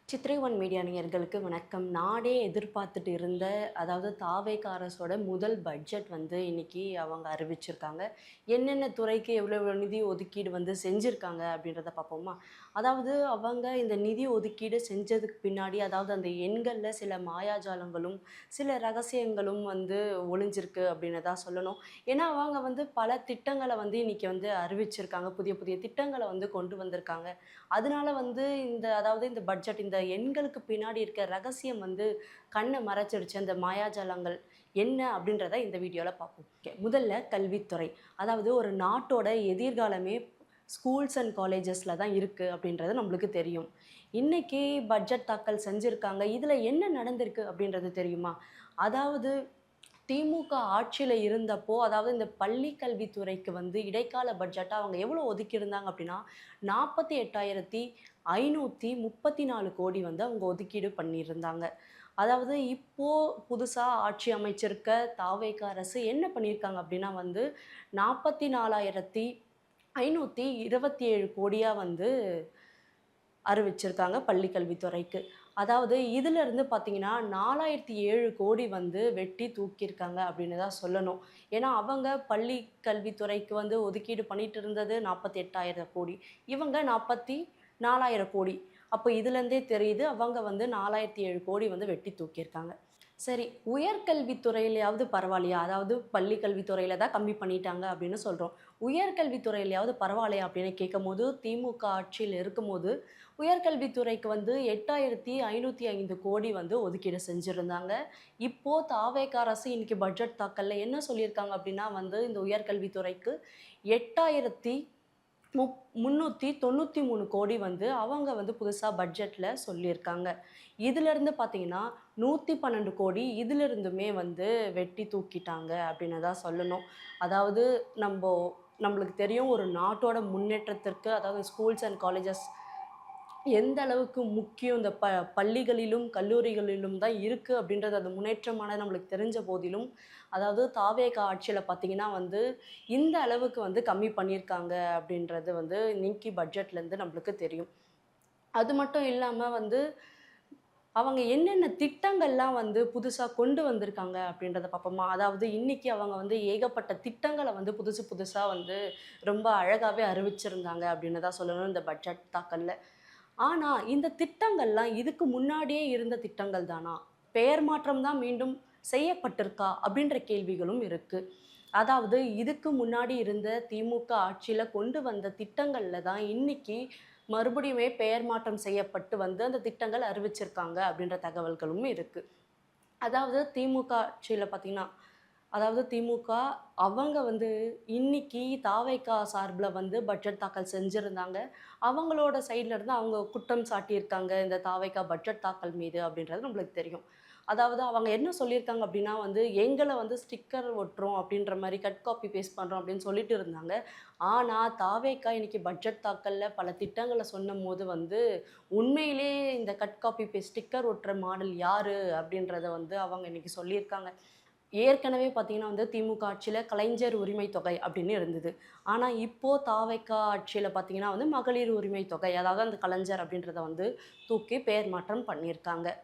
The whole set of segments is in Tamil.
சித்திரை ஒன் மீடியா நேயர்களுக்கு வணக்கம். நாடே எதிர்பார்த்துட்டு இருந்த தாவேகா அரசோட முதல் பட்ஜெட் இன்னைக்கு அவங்க அறிவிச்சிருக்காங்க. என்னென்ன துறைக்கு எவ்வளோ எவ்வளோ நிதி ஒதுக்கீடு செஞ்சிருக்காங்க அப்படின்றத பார்ப்போமா? அவங்க இந்த நிதி ஒதுக்கீடு செஞ்சதுக்கு பின்னாடி அந்த எண்கள்ல சில மாயாஜாலங்களும், சில ரகசியங்களும் ஒளிஞ்சிருக்கு அப்படின்னு தான் சொல்லணும். ஏன்னா அவங்க பல திட்டங்கள இன்னைக்கு அறிவிச்சிருக்காங்க. புதிய புதிய திட்டங்கள கொண்டு வந்திருக்காங்க. அதனால இந்த பட்ஜெட் இந்த எண்களுக்கு பின்னாடி இருக்க ரகசியம் கண்ண மறைச்சிடுச்சு. அந்த மாயாஜாலங்கள் என்ன அப்படின்றத இந்த வீடியோல பார்ப்போம். ஓகே. முதல்ல கல்வித்துறை. ஒரு நாட்டோட எதிர்காலமே ஸ்கூல்ஸ் அண்ட் காலேஜஸ்ல தான் இருக்கு அப்படின்றது நம்மளுக்கு தெரியும். இன்னைக்கு பட்ஜெட் தாக்கல் செஞ்சிருக்காங்க. இதுல என்ன நடந்திருக்கு அப்படின்றது தெரியுமா? அதாவது திமுக ஆட்சியில இருந்தப்போ, இந்த பள்ளி கல்வித்துறைக்கு இடைக்கால பட்ஜெட்டா அவங்க எவ்வளோ ஒதுக்கியிருந்தாங்க அப்படின்னா, 48,534 கோடி அவங்க ஒதுக்கீடு பண்ணியிருந்தாங்க. இப்போ புதுசா ஆட்சி அமைச்சிருக்க தாவேகா அரசு என்ன பண்ணியிருக்காங்க அப்படின்னா 44,527 கோடியா அறிவிச்சிருக்காங்க பள்ளி கல்வித்துறைக்கு. இதிலிருந்து பார்த்தீங்கன்னா, 4007 கோடி வெட்டி தூக்கியிருக்காங்க அப்படின்னு தான் சொல்லணும். ஏன்னா, அவங்க பள்ளி கல்வித்துறைக்கு ஒதுக்கீடு பண்ணிட்டு இருந்தது 48,000 கோடி. இவங்க 44,000 கோடி. அப்போ இதுலேருந்தே தெரியுது, அவங்க 4007 கோடி வெட்டி தூக்கியிருக்காங்க. சரி, உயர்கல்வித்துறையிலயாவது பரவாயில்லையா? பள்ளி கல்வித்துறையில தான் கம்மி பண்ணிட்டாங்க அப்படின்னு சொல்றோம். உயர்கல்வித்துறையிலயாவது பரவாயில்லையா அப்படின்னு கேட்கும்போது, திமுக ஆட்சியில இருக்கும்போது, உயர்கல்வித்துறைக்கு 8,505 கோடி ஒதுக்கீடு செஞ்சிருந்தாங்க. இப்போ தாவேகா அரசு இன்னைக்கு பட்ஜெட் தாக்கல்ல என்ன சொல்லியிருக்காங்க அப்படின்னா இந்த உயர்கல்வித்துறைக்கு 8,000 393 கோடி அவங்க புதுசா பட்ஜெட்ல சொல்லியிருக்காங்க. இதிலிருந்து பார்த்தீங்கன்னா, 112 கோடி இதிலிருந்துமே வெட்டி தூக்கிட்டாங்க அப்படின்னு தான் சொல்லணும். அதாவது நம்போ நம்மளுக்கு தெரியும் ஒரு நாட்டோட முன்னேற்றத்திற்கு ஸ்கூல்ஸ் அண்ட் காலேஜஸ் எந்த அளவுக்கு முக்கியம் இந்த பள்ளிகளிலும், கல்லூரிகளிலும் தான் இருக்கு அப்படின்றது அது முன்னேற்றமானது நம்மளுக்கு தெரிஞ்ச போதிலும், தாவேகா ஆட்சியில பார்த்தீங்கன்னா இந்த அளவுக்கு கம்மி பண்ணியிருக்காங்க அப்படின்றது இன்னைக்கு பட்ஜெட்லேருந்து நம்மளுக்கு தெரியும். அது மட்டும் இல்லாம அவங்க என்னென்ன திட்டங்கள்லாம் புதுசா கொண்டு வந்திருக்காங்க அப்படின்றத பார்ப்போமா? இன்னைக்கு அவங்க ஏகப்பட்ட திட்டங்கள புதுசு புதுசா ரொம்ப அழகாவே அறிவிச்சிருந்தாங்க அப்படின்னு தான் சொல்லணும் இந்த பட்ஜெட் தாக்கல்ல. ஆனா, இந்த திட்டங்கள்லாம் இதுக்கு முன்னாடியே இருந்த திட்டங்கள் தானா? பெயர் மாற்றம் தான் மீண்டும் செய்யப்பட்டிருக்கா? அப்படின்ற கேள்விகளும் இருக்கு. இதுக்கு முன்னாடி இருந்த திமுக ஆட்சியில கொண்டு வந்த திட்டங்கள்ல தான் இன்னைக்கு மறுபடியுமே பெயர் மாற்றம் செய்யப்பட்டு அந்த திட்டங்கள் அறிவிச்சிருக்காங்க அப்படின்ற தகவல்களும் இருக்கு. திமுக ஆட்சியில பார்த்தீங்கன்னா, திமுக அவங்க இன்னைக்கு தாவேகா சார்புல பட்ஜெட் தாக்கல் செஞ்சிருந்தாங்க. அவங்களோட சைட்ல இருந்து அவங்க குற்றம் சாட்டியிருக்காங்க இந்த தாவேகா பட்ஜெட் தாக்கல் மீது அப்படின்றது நம்மளுக்கு தெரியும். அவங்க என்ன சொல்லியிருக்காங்க அப்படின்னா எங்கள ஸ்டிக்கர் ஒட்டுறோம் அப்படின்ற மாரி கட் காப்பி பேஸ்ட் பண்றோம் அப்படின்னு சொல்லிட்டு இருந்தாங்க. ஆனா தாவேகா இன்னைக்கு பட்ஜெட் தாக்கல்ல பல திட்டங்கள சொன்னம்போது உண்மையிலேயே இந்த கட் காப்பி பேஸ்ட் ஸ்டிக்கர் ஒட்டுற மாடல் யாரு அப்படின்றத அவங்க இன்னைக்கு சொல்லியிருக்காங்க. ஏற்கனவே பார்த்தீங்கன்னா திமுக ஆட்சியில கலைஞர் உரிமை தொகை அப்படின்னு இருந்தது. ஆனா இப்போ தாவேக்கா ஆட்சியில பார்த்தீங்கன்னா மகளிர் உரிமை தொகை அந்த கலைஞர் அப்படின்றத தூக்கி பெயர் மாற்றம் பண்ணியிருக்காங்க.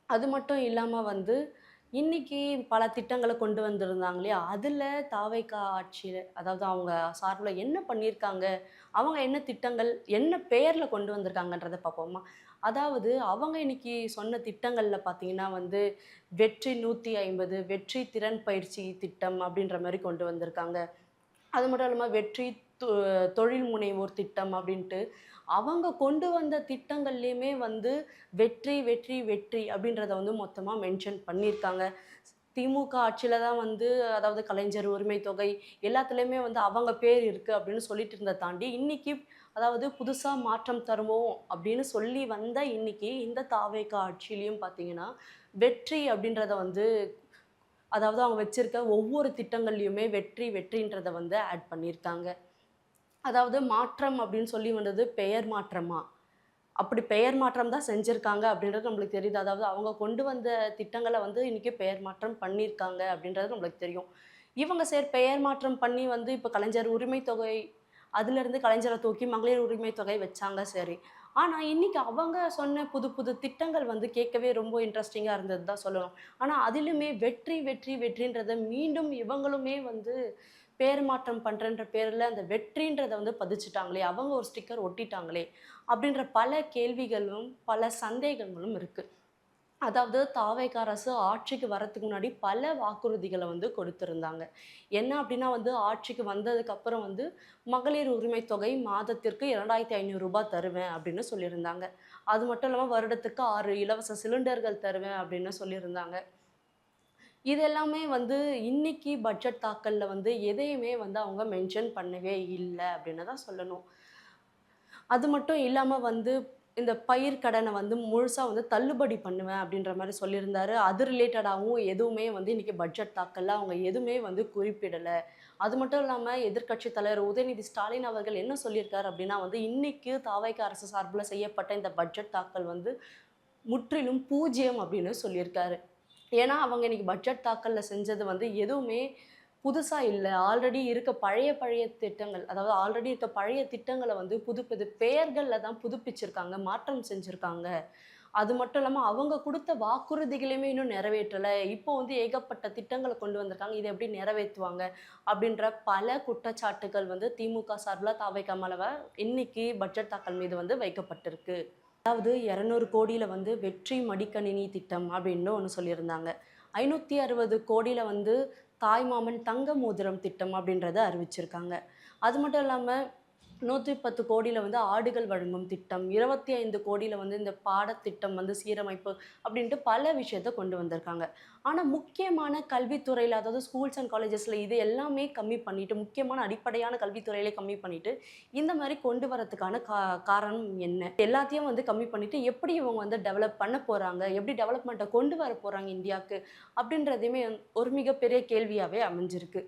அது மட்டும் இல்லாம இன்னைக்கு பல திட்டங்கள கொண்டு வந்திருந்தாங்க இல்லையா? அதுல தாவேக்கா ஆட்சியில அவங்க சார்புல என்ன பண்ணியிருக்காங்க? அவங்க என்ன திட்டங்கள், என்ன பெயர்ல கொண்டு வந்திருக்காங்கன்றத பார்ப்போமா? அவங்க இன்னைக்கு சொன்ன திட்டங்கள்ல பார்த்தீங்கன்னா வெற்றி 150 வெற்றி திறன் பயிற்சி திட்டம் அப்படின்ற மாரி கொண்டு வந்திருக்காங்க. அது மட்டும் இல்லாம வெற்றி தொ தொழில் முனைவோர் திட்டம் அப்படின்ட்டு, அவங்க கொண்டு வந்த திட்டங்கள்லயுமே வெற்றி, வெற்றி, வெற்றி அப்படின்றத மொத்தமா மென்ஷன் பண்ணியிருக்காங்க. திமுக ஆட்சியில தான் கலைஞர் உரிமை தொகை எல்லாத்துலயுமே அவங்க பேர் இருக்கு அப்படின்னு சொல்லிட்டு இருந்தத தாண்டி, இன்னைக்கு புதுசா மாற்றம் தருவோம் அப்படின்னு சொல்லி வந்த இன்னைக்கு இந்த தாவேகா ஆட்சியிலயும் பார்த்தீங்கன்னா, வெற்றி அப்படின்றத அவங்க வச்சிருக்க ஒவ்வொரு திட்டங்கள்லயுமே வெற்றி, வெற்றின்றத ஆட் பண்ணியிருக்காங்க. மாற்றம் அப்படின்னு சொல்லி வந்தது பெயர் மாற்றமா? அப்படி பெயர் மாற்றம் தான் செஞ்சிருக்காங்க அப்படின்றது நம்மளுக்கு தெரியுது. அவங்க கொண்டு வந்த திட்டங்கள இன்னைக்கு பெயர் மாற்றம் பண்ணியிருக்காங்க அப்படின்றது நம்மளுக்கு தெரியும். இவங்க சரி பெயர் மாற்றம் பண்ணி இப்ப கலைஞர் உரிமை தொகை அதிலிருந்து கலைஞர தூக்கி மகளிர் உரிமை தொகை வச்சாங்க சரி. ஆனா, இன்னைக்கு அவங்க சொன்ன புது புது திட்டங்கள் வந்து கேட்கவே ரொம்ப இன்ட்ரஸ்டிங்கா இருந்தது தான் சொல்லணும். ஆனா, அதிலுமே வெற்றி, வெற்றி, வெற்றின்றத மீண்டும் இவங்களுமே வந்து பேர் மாற்றம் பண்றேன்ற பேர்ல அந்த வெற்றின்றத வந்து பதிச்சுட்டாங்களே, அவங்க ஒரு ஸ்டிக்கர் ஒட்டிட்டாங்களே, அப்படின்ற பல கேள்விகளும், பல சந்தேகங்களும் இருக்கு. அதாவது தாவேக்கா அரசு ஆட்சிக்கு வரதுக்கு முன்னாடி பல வாக்குறுதிகள வந்து கொடுத்திருந்தாங்க. என்ன அப்டின்னா வந்து ஆட்சிக்கு வந்ததுக்கப்புறம் வந்து மகளிர் உரிமை தொகை மாதத்திற்கு ரூ. 2500 தருவேன் அப்டின்னு சொல்லியிருந்தாங்க. அது மட்டும் இல்லாம வருடத்துக்கு 6 இலவச சிலிண்டர்கள் தருவேன் அப்டின்னு சொல்லியிருந்தாங்க. இது எல்லாமே வந்து இன்னைக்கு பட்ஜெட் தாக்கல்ல வந்து எதையுமே வந்து அவங்க மென்ஷன் பண்ணவே இல்ல அப்டின்னு தான் சொல்லணும். அது மட்டும் இல்லாம வந்து, இந்த பயிர் கடன வந்து முழுசா வந்து தள்ளுபடி பண்ணுவேன் அப்படின்ற மாரி சொல்லியிருந்தாரு. அது ரிலேட்டடாவும் எதுவுமே வந்து இன்னைக்கு பட்ஜெட் தாக்கல்ல அவங்க எதுவுமே வந்து குறிப்பிடல. அது மட்டும் இல்லாம எதிர்க்கட்சித் தலைவர் உதயநிதி ஸ்டாலின் அவர்கள் என்ன சொல்லியிருக்காரு அப்படின்னா வந்து, இன்னைக்கு தாவேக்கா அரசு சார்புல செய்யப்பட்ட இந்த பட்ஜெட் தாக்கல் வந்து முற்றிலும் பூஜ்ஜியம் அப்படின்னு சொல்லியிருக்காரு. ஏன்னா, அவங்க இன்னைக்கு பட்ஜெட் தாக்கல்ல செஞ்சது வந்து எதுவுமே புதுசா இல்ல. ஆல்ரெடி இருக்க பழைய பழைய திட்டங்கள், அதாவது ஆல்ரெடி இருக்க பழைய திட்டங்கள வந்து புது புது பெயர்கள்ல தான் புதுப்பிச்சிருக்காங்க, மாற்றம் செஞ்சிருக்காங்க. அது மட்டும் இல்லாம அவங்க குடுத்த வாக்குறுதிகளையுமே இன்னும் நிறைவேற்றல. இப்போ வந்து ஏகப்பட்ட திட்டங்கள கொண்டு வந்திருக்காங்க. இத எப்படி நிறைவேத்துவாங்க? அப்படின்ற பல குற்றச்சாட்டுகள் வந்து திமுக சார்புல தாவேக்கா மேல இன்னைக்கு பட்ஜெட் தாக்கல் மீது வந்து வைக்கப்பட்டிருக்கு. அதாவது 200 கோடியில வந்து வெற்றி மடிக்கணினி திட்டம் அப்படின்னு ஒண்ணு சொல்லியிருந்தாங்க. 560 கோடியில வந்து தாய்மாமன் தங்க மோதிரம் திட்டம் அப்படின்றத அறிவிச்சிருக்காங்க. அது மட்டும் இல்லாம 110 கோடியில வந்து ஆடுகள் வழங்கும் திட்டம், 25 கோடியில வந்து இந்த பாடத்திட்டம் வந்து சீரமைப்பு அப்படின்ட்டு பல விஷயத்த கொண்டு வந்திருக்காங்க. ஆனா முக்கியமான கல்வித்துறையில அதாவது ஸ்கூல்ஸ் அண்ட் காலேஜஸ்ல இது எல்லாமே கம்மி பண்ணிட்டு, முக்கியமான அடிப்படையான கல்வித்துறையிலே கம்மி பண்ணிட்டு, இந்த மாரி கொண்டு வரதுக்கான காரணம் என்ன? எல்லாத்தையும் வந்து கம்மி பண்ணிட்டு, எப்படி இவங்க வந்து டெவலப் பண்ண போறாங்க? எப்படி டெவலப்மெண்ட்ட கொண்டு வர போறாங்க இந்தியாக்கு? அப்படின்றதையுமே ஒரு மிகப்பெரிய கேள்வியாவே அமைஞ்சிருக்கு.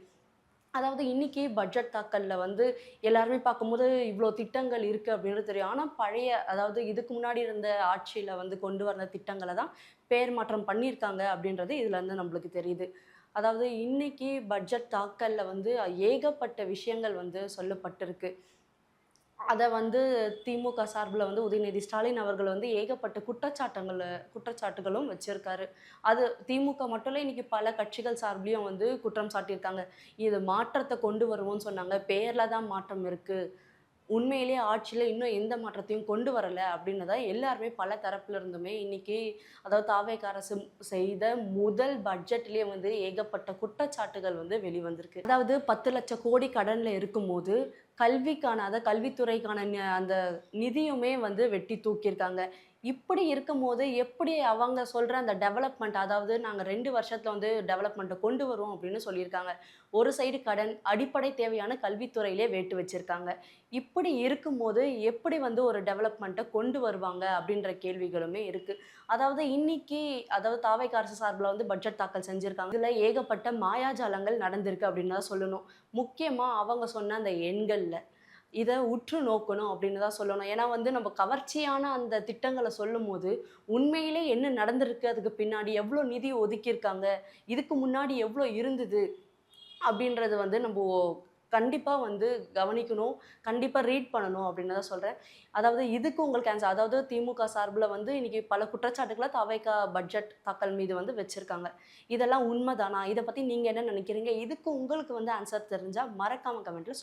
அதாவது இன்னைக்கு பட்ஜெட் தாக்கல்ல வந்து எல்லாருமே பார்க்கும்போது இவ்ளோ திட்டங்கள் இருக்கு அப்படின்றது தெரியும். ஆனா பழைய அதாவது இதுக்கு முன்னாடி இருந்த ஆட்சியில வந்து கொண்டு வந்த திட்டங்கள தான் பேர் மாற்றம் பண்ணியிருக்காங்க அப்படின்றது இதுலருந்து நம்மளுக்கு தெரியுது. அதாவது இன்னைக்கு பட்ஜெட் தாக்கல்ல வந்து ஏகப்பட்ட விஷயங்கள் வந்து சொல்லப்பட்டிருக்கு. அத வந்து திமுக சார்புல வந்து உதயநிதி ஸ்டாலின் அவர்கள் வந்து ஏகப்பட்ட குற்றச்சாட்டுகளும் வச்சிருக்காரு. அது திமுக மட்டும் இல்ல, இன்னைக்கு பல கட்சிகள் சார்புலயும் வந்து குற்றம் சாட்டியிருக்காங்க. இது மாற்றத்த கொண்டு வருவோம்ன்னு சொன்னாங்க. பேர்ல தான் மாற்றம் இருக்கு. உண்மையிலேயே ஆட்சியில இன்னும் எந்த மாற்றத்தையும் கொண்டு வரல அப்படின்னு தான் எல்லாருமே பல தரப்புல இருந்துமே இன்னைக்கு அதாவது தாவேகா அரசு செய்த முதல் பட்ஜெட்லயே வந்து ஏகப்பட்ட குற்றச்சாட்டுகள் வந்து வெளிவந்திருக்கு. அதாவது 10,00,000 கோடி கடன்ல இருக்கும்போது, கல்விக்கான அதாவது கல்வித்துறைக்கான அந்த நிதியுமே வந்து வெட்டி தூக்கியிருக்காங்க. இப்படி இருக்கும்போது, எப்படி அவங்க சொல்ற அந்த டெவலப்மெண்ட் அதாவது நாங்க 2 வருஷத்துல வந்து டெவலப்மெண்ட்ட கொண்டு வருவோம் அப்படின்னு சொல்லியிருக்காங்க. ஒரு சைடு கடன், அடிப்படை தேவையான கல்வித்துறையிலே வேட்டு வச்சிருக்காங்க. இப்படி இருக்கும்போது, எப்படி வந்து ஒரு டெவலப்மெண்ட்ட கொண்டு வருவாங்க? அப்படின்ற கேள்விகளுமே இருக்கு. அதாவது இன்னைக்கு அதாவது தாவேக்கா அரசு சார்புல வந்து பட்ஜெட் தாக்கல் செஞ்சிருக்காங்க. இதுல ஏகப்பட்ட மாயாஜாலங்கள் நடந்திருக்கு அப்படின்னு தான் சொல்லணும். முக்கியமா அவங்க சொன்ன அந்த எண்கள்ல. இத உற்று நோக்கணும் அப்படின்னு தான் சொல்லணும். ஏன்னா வந்து நம்ம கவர்ச்சியான அந்த திட்டங்கள சொல்லும்போது, உண்மையிலே என்ன நடந்திருக்கு அதுக்கு பின்னாடி? எவ்ளோ நிதி ஒதுக்கியிருக்காங்க? இதுக்கு முன்னாடி எவ்ளோ இருந்தது? அப்படின்றது வந்து நம்போ கண்டிப்பா வந்து கவனிக்கணும். கண்டிப்பா ரீட் பண்ணணும் அப்படின்னு தான் சொல்றேன். அதாவது இதுக்கு உங்களுக்கு அதாவது திமுக சார்புல வந்து இன்னைக்கு பல குற்றச்சாட்டுகள தாவேக்கா பட்ஜெட் தாக்கல் மீது வந்து வச்சிருக்காங்க. இதெல்லாம் உண்மதானா? இத பத்தி நீங்க என்ன நினைக்கிறீங்க? இதுக்கு உங்களுக்கு வந்து ஆன்சர் தெரிஞ்சா மறக்காம கமெண்ட்ல சொல்லுங்க.